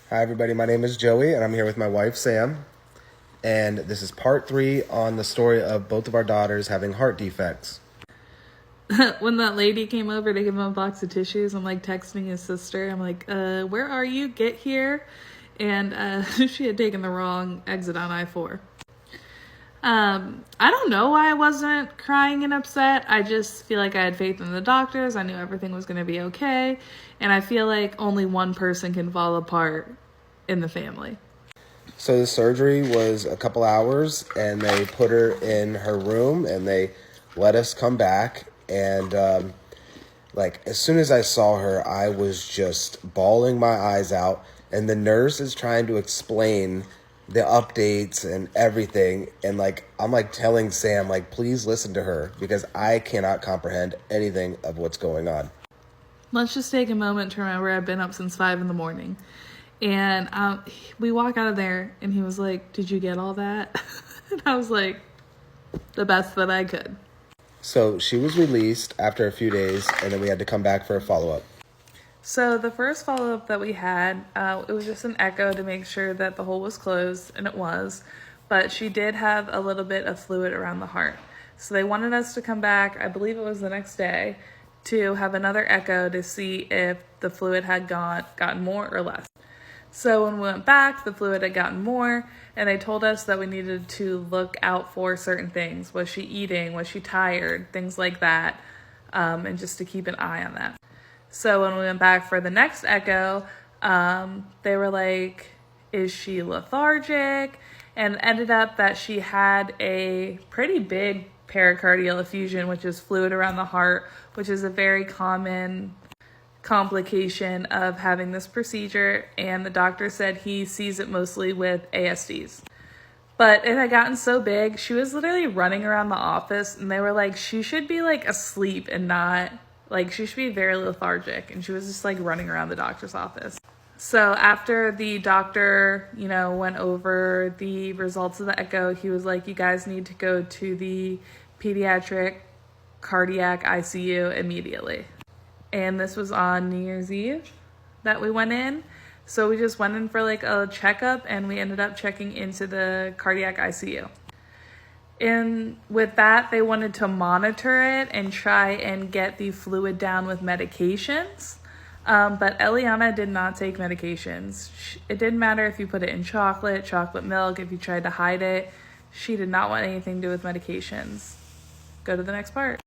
Hi everybody, my name is Joey and I'm here with my wife Sam, and this is part 3 on the story of both of our daughters having heart defects. When that lady came over to give him a box of tissues, I'm like texting his sister. I'm like, where are you? Get here. And she had taken the wrong exit on I-4. I don't know why I wasn't crying and upset. I just feel like I had faith in the doctors. I knew everything was going to be okay. And I feel like only one person can fall apart in the family. So the surgery was a couple hours and they put her in her room and they let us come back. And as soon as I saw her, I was just bawling my eyes out. And the nurse is trying to explain the updates and everything, and I'm telling Sam, please listen to her because I cannot comprehend anything of what's going on. Let's just take a moment to remember I've been up since 5 a.m. And we walk out of there and he was like, did you get all that? And I was like, the best that I could. So she was released after a few days, and then we had to come back for a follow-up. So the first follow-up that we had, it was just an echo to make sure that the hole was closed, and it was. But she did have a little bit of fluid around the heart. So they wanted us to come back, I believe it was the next day, to have another echo to see if the fluid had gotten more or less. So when we went back, the fluid had gotten more, and they told us that we needed to look out for certain things. Was she eating? Was she tired? Things like that, and just to keep an eye on that. So when we went back for the next echo, they were like, is she lethargic? And ended up that she had a pretty big pericardial effusion, which is fluid around the heart, which is a very common complication of having this procedure. And the doctor said he sees it mostly with ASDs. But it had gotten so big, she was literally running around the office, and they were like, she should be asleep and not... she should be very lethargic, and she was just running around the doctor's office. So after the doctor, went over the results of the echo, he was like, you guys need to go to the pediatric cardiac ICU immediately. And this was on New Year's Eve that we went in. So we just went in for a checkup, and we ended up checking into the cardiac ICU. And with that, they wanted to monitor it and try and get the fluid down with medications. But Eliana did not take medications. It didn't matter if you put it in chocolate milk, if you tried to hide it. She did not want anything to do with medications. Go to the next part.